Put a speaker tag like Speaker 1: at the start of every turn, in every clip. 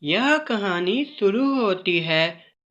Speaker 1: यह कहानी शुरू होती है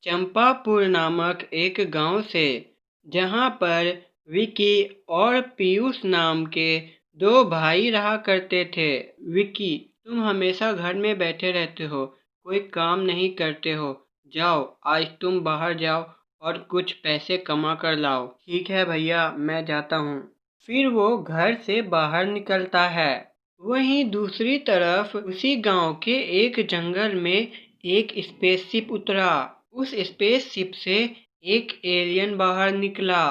Speaker 1: चंपापुर नामक एक गांव से, जहां पर विकी और पीयूष नाम के दो भाई रहा करते थे। विकी, तुम हमेशा घर में बैठे रहते हो, कोई काम नहीं करते हो। जाओ, आज तुम बाहर जाओ और कुछ पैसे कमा कर लाओ। ठीक है भैया, मैं जाता हूँ। फिर वो घर से बाहर निकलता है। वहीं दूसरी तरफ उसी गांव के एक जंगल में एक स्पेसशिप उतरा। उस स्पेसशिप से एक एलियन बाहर निकला।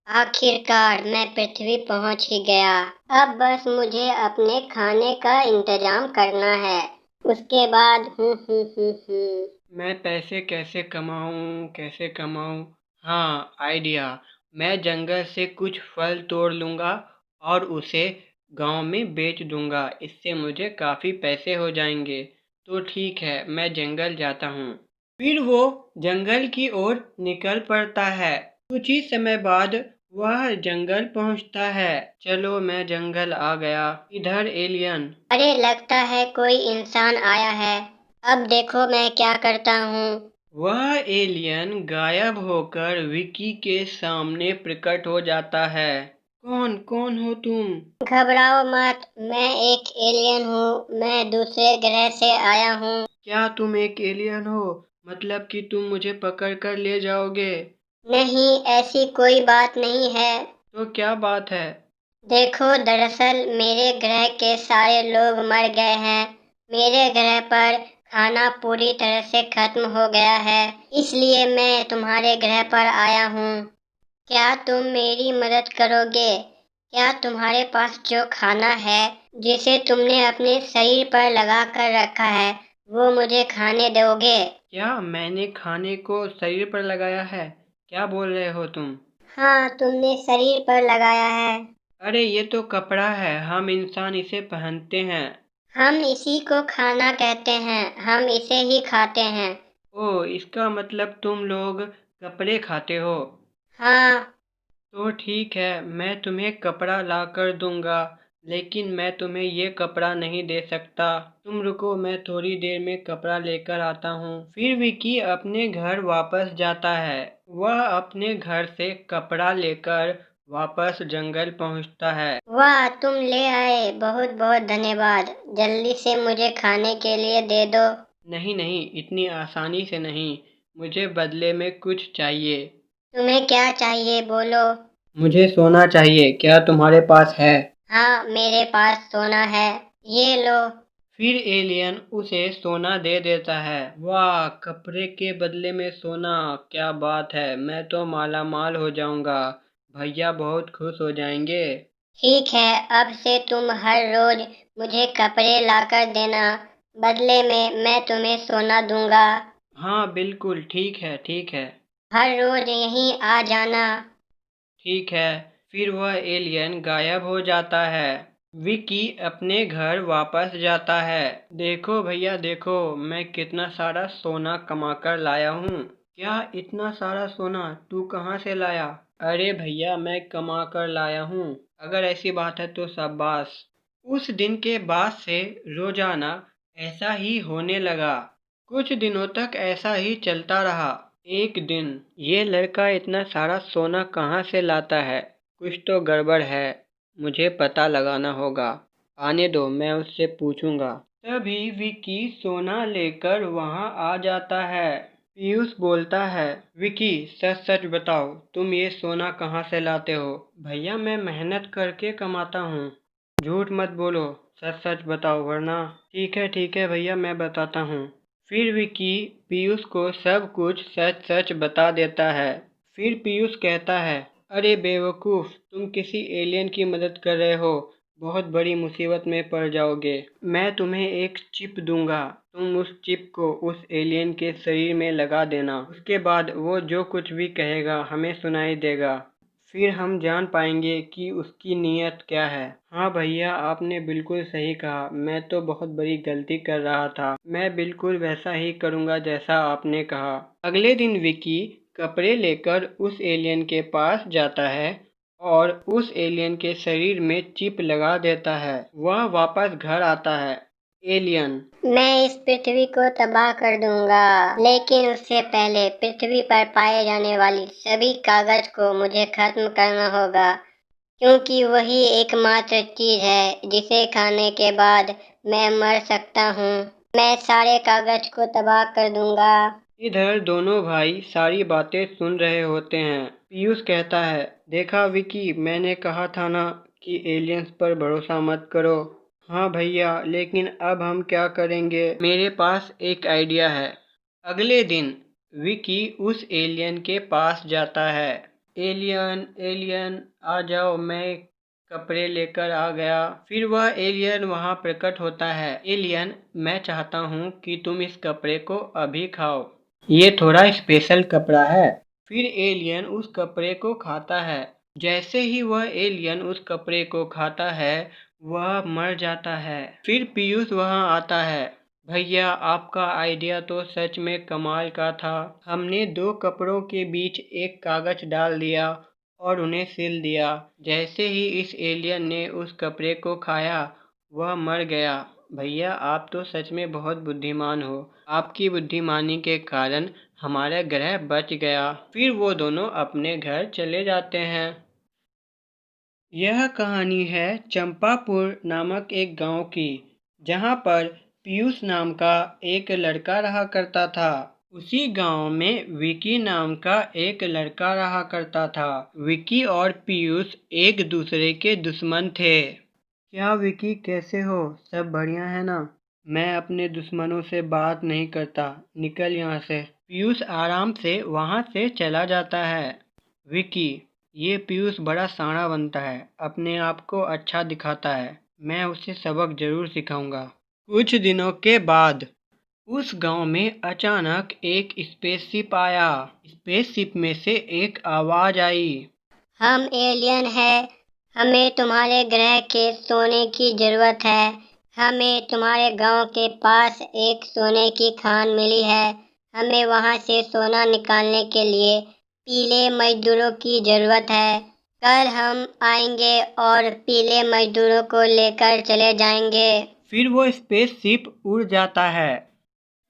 Speaker 2: आखिरकार मैं पृथ्वी पहुंच ही गया। अब बस मुझे अपने खाने का इंतजाम करना है। उसके बाद
Speaker 1: मैं पैसे कैसे कमाऊं, कैसे कमाऊं? हाँ, आइडिया। मैं जंगल से कुछ फल तोड़ लूंगा और उसे गांव में बेच दूंगा। इससे मुझे काफ़ी पैसे हो जाएंगे। तो ठीक है, मैं जंगल जाता हूँ। फिर वो जंगल की ओर निकल पड़ता है। कुछ ही समय बाद वह जंगल पहुंचता है। चलो, मैं जंगल आ गया। इधर एलियन।
Speaker 2: अरे, लगता है कोई इंसान आया है। अब देखो मैं क्या करता हूँ।
Speaker 1: वह एलियन गायब होकर विकी के सामने प्रकट हो जाता है। कौन कौन हो तुम?
Speaker 2: घबराओ मत, मैं एक एलियन हूँ। मैं दूसरे ग्रह से आया हूँ।
Speaker 1: क्या तुम एक एलियन हो? मतलब कि तुम मुझे पकड़ कर ले जाओगे?
Speaker 2: नहीं, ऐसी कोई बात नहीं है।
Speaker 1: तो क्या बात है?
Speaker 2: देखो, दरअसल मेरे ग्रह के सारे लोग मर गए हैं। मेरे ग्रह पर खाना पूरी तरह से खत्म हो गया है। इसलिए मैं तुम्हारे ग्रह पर आया हूँ। क्या तुम मेरी मदद करोगे? क्या तुम्हारे पास जो खाना है, जिसे तुमने अपने शरीर पर लगा कर रखा है, वो मुझे खाने दोगे?
Speaker 1: क्या मैंने खाने को शरीर पर लगाया है? क्या बोल रहे हो तुम?
Speaker 2: हाँ, तुमने शरीर पर लगाया है।
Speaker 1: अरे, ये तो कपड़ा है, हम इंसान इसे पहनते हैं।
Speaker 2: हम इसी को खाना कहते हैं। हम इसे ही खाते हैं।
Speaker 1: ओह, इसका मतलब तुम लोग कपड़े खाते हो।
Speaker 2: हाँ।
Speaker 1: तो ठीक है, मैं तुम्हें कपड़ा ला कर दूंगा, लेकिन मैं तुम्हें ये कपड़ा नहीं दे सकता। तुम रुको, मैं थोड़ी देर में कपड़ा लेकर आता हूँ। फिर विकी अपने घर वापस जाता है। वह अपने घर से कपड़ा लेकर वापस जंगल पहुँचता है।
Speaker 2: वाह, तुम ले आए, बहुत बहुत धन्यवाद। जल्दी से मुझे खाने के लिए दे दो।
Speaker 1: नहीं नहीं, इतनी आसानी से नहीं। मुझे बदले में कुछ चाहिए।
Speaker 2: तुम्हें क्या चाहिए, बोलो।
Speaker 1: मुझे सोना चाहिए, क्या तुम्हारे पास है?
Speaker 2: हाँ, मेरे पास सोना है। ये लो।
Speaker 1: फिर एलियन उसे सोना दे देता है। वाह, कपड़े के बदले में सोना! क्या बात है, मैं तो माला माल हो जाऊंगा। भैया बहुत खुश हो जाएंगे।
Speaker 2: ठीक है, अब से तुम हर रोज मुझे कपड़े लाकर देना। बदले में मैं तुम्हें सोना दूंगा।
Speaker 1: हाँ बिल्कुल, ठीक है ठीक है।
Speaker 2: हर रोज यहीं आ जाना।
Speaker 1: ठीक है। फिर वह एलियन गायब हो जाता है। विकी अपने घर वापस जाता है। देखो भैया देखो, मैं कितना सारा सोना कमा कर लाया हूँ। क्या इतना सारा सोना तू कहाँ से लाया? अरे भैया, मैं कमा कर लाया हूँ। अगर ऐसी बात है तो शाबाश। उस दिन के बाद से रोजाना ऐसा ही होने लगा। कुछ दिनों तक ऐसा ही चलता रहा। एक दिन, ये लड़का इतना सारा सोना कहाँ से लाता है? कुछ तो गड़बड़ है। मुझे पता लगाना होगा। आने दो, मैं उससे पूछूंगा। तभी विकी सोना लेकर वहाँ आ जाता है। पीयूष बोलता है, विकी सच सच बताओ, तुम ये सोना कहाँ से लाते हो? भैया, मैं मेहनत करके कमाता हूँ। झूठ मत बोलो, सच सच बताओ, वरना। ठीक है भैया, मैं बताता हूँ। फिर विकी पीयूष को सब कुछ सच सच बता देता है। फिर पीयूष कहता है, अरे बेवकूफ़, तुम किसी एलियन की मदद कर रहे हो। बहुत बड़ी मुसीबत में पड़ जाओगे। मैं तुम्हें एक चिप दूंगा। तुम उस चिप को उस एलियन के शरीर में लगा देना। उसके बाद वो जो कुछ भी कहेगा हमें सुनाई देगा। फिर हम जान पाएंगे कि उसकी नीयत क्या है। हाँ भैया, आपने बिल्कुल सही कहा। मैं तो बहुत बड़ी गलती कर रहा था। मैं बिल्कुल वैसा ही करूँगा जैसा आपने कहा। अगले दिन विकी कपड़े लेकर उस एलियन के पास जाता है और उस एलियन के शरीर में चिप लगा देता है। वह वापस घर आता है। एलियन।
Speaker 2: मैं इस पृथ्वी को तबाह कर दूंगा, लेकिन उससे पहले पृथ्वी पर पाए जाने वाली सभी कागज को मुझे खत्म करना होगा, क्योंकि वही एकमात्र चीज है जिसे खाने के बाद मैं मर सकता हूँ। मैं सारे कागज को तबाह कर दूंगा।
Speaker 1: इधर दोनों भाई सारी बातें सुन रहे होते हैं। पीयूष कहता है, देखा विकी, मैंने कहा था ना कि एलियंस पर भरोसा मत करो। हाँ भैया, लेकिन अब हम क्या करेंगे? मेरे पास एक आइडिया है। अगले दिन विकी उस एलियन के पास जाता है। एलियन एलियन आ जाओ, मैं कपड़े लेकर आ गया। फिर वह एलियन वहां प्रकट होता है। एलियन, मैं चाहता हूँ कि तुम इस कपड़े को अभी खाओ, ये थोड़ा स्पेशल कपड़ा है। फिर एलियन उस कपड़े को खाता है। जैसे ही वह एलियन उस कपड़े को खाता है, वह मर जाता है। फिर पीयूष वहां आता है। भैया, आपका आइडिया तो सच में कमाल का था। हमने दो कपड़ों के बीच एक कागज डाल दिया और उन्हें सिल दिया। जैसे ही इस एलियन ने उस कपड़े को खाया, वह मर गया। भैया, आप तो सच में बहुत बुद्धिमान हो। आपकी बुद्धिमानी के कारण हमारा ग्रह बच गया। फिर वो दोनों अपने घर चले जाते हैं। यह कहानी है चंपापुर नामक एक गांव की, जहां पर पीयूष नाम का एक लड़का रहा करता था। उसी गांव में विकी नाम का एक लड़का रहा करता था। विकी और पीयूष एक दूसरे के दुश्मन थे। क्या विकी, कैसे हो? सब बढ़िया है ना? मैं अपने दुश्मनों से बात नहीं करता, निकल यहाँ से। पीयूष आराम से वहाँ से चला जाता है। विकी, ये पीयूष बड़ा शाना बनता है, अपने आप को अच्छा दिखाता है। मैं उसे सबक जरूर सिखाऊंगा। कुछ दिनों के बाद उस गांव में अचानक एक स्पेसशिप आया। स्पेसशिप में से एक आवाज आई।
Speaker 2: हम एलियन हैं। हमें तुम्हारे ग्रह के सोने की जरूरत है। हमें तुम्हारे गांव के पास एक सोने की खान मिली है। हमें वहां से सोना निकालने के लिए पीले मजदूरों की जरूरत है। कल हम आएंगे और पीले मजदूरों को लेकर चले जाएंगे।
Speaker 1: फिर वो स्पेसशिप उड़ जाता है।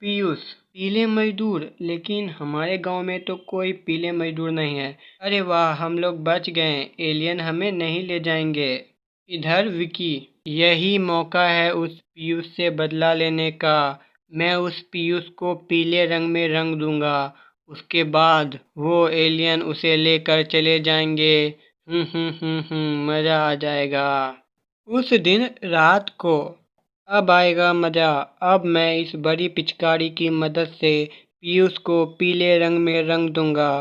Speaker 1: पीयूष, पीले मजदूर? लेकिन हमारे गांव में तो कोई पीले मजदूर नहीं है। अरे वाह, हम लोग बच गए, एलियन हमें नहीं ले जाएंगे। इधर विकी, यही मौका है उस पीयूष से बदला लेने का। मैं उस पीयूष को पीले रंग में रंग दूंगा। उसके बाद वो एलियन उसे लेकर चले जाएंगे। मजा आ जाएगा। उस दिन रात को अब आएगा मजा। अब मैं इस बड़ी पिचकारी की मदद से पीयूष को पीले रंग में रंग दूंगा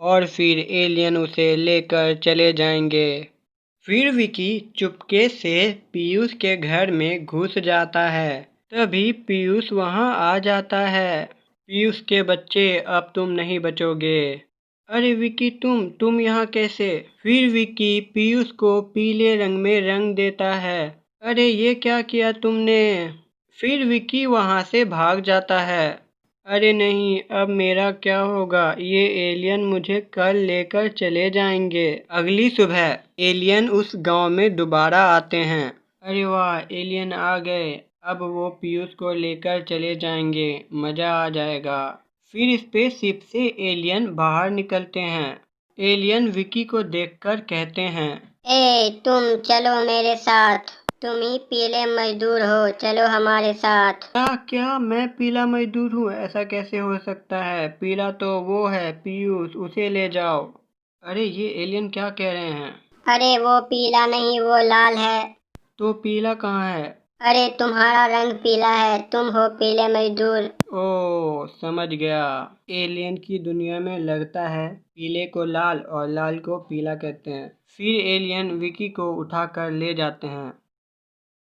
Speaker 1: और फिर एलियन उसे लेकर चले जाएंगे। फिर विकी चुपके से पीयूष के घर में घुस जाता है। तभी पीयूष वहां आ जाता है। पीयूष के बच्चे, अब तुम नहीं बचोगे। अरे विकी, तुम यहाँ कैसे? फिर विकी पीयूष को पीले रंग में रंग देता है। अरे ये क्या किया तुमने? फिर विकी वहां से भाग जाता है। अरे नहीं, अब मेरा क्या होगा? ये एलियन मुझे कल लेकर चले जाएंगे। अगली सुबह एलियन उस गांव में दोबारा आते हैं। अरे वाह, एलियन आ गए। अब वो पीयूष को लेकर चले जाएंगे, मजा आ जाएगा। फिर स्पेसशिप से एलियन बाहर निकलते हैं। एलियन विकी को देखकर कहते हैं,
Speaker 2: तुम चलो मेरे साथ। तुम ही पीले मजदूर हो, चलो हमारे साथ।
Speaker 1: क्या क्या, मैं पीला मजदूर हूँ? ऐसा कैसे हो सकता है? पीला तो वो है पीयूष, उसे ले जाओ। अरे ये एलियन क्या कह रहे हैं?
Speaker 2: अरे वो पीला नहीं, वो लाल है।
Speaker 1: तो पीला कहाँ है?
Speaker 2: अरे तुम्हारा रंग पीला है, तुम हो पीले मजदूर।
Speaker 1: ओ, समझ गया। एलियन की दुनिया में लगता है पीले को लाल और लाल को पीला कहते हैं। फिर एलियन विकी को उठाकर ले जाते हैं।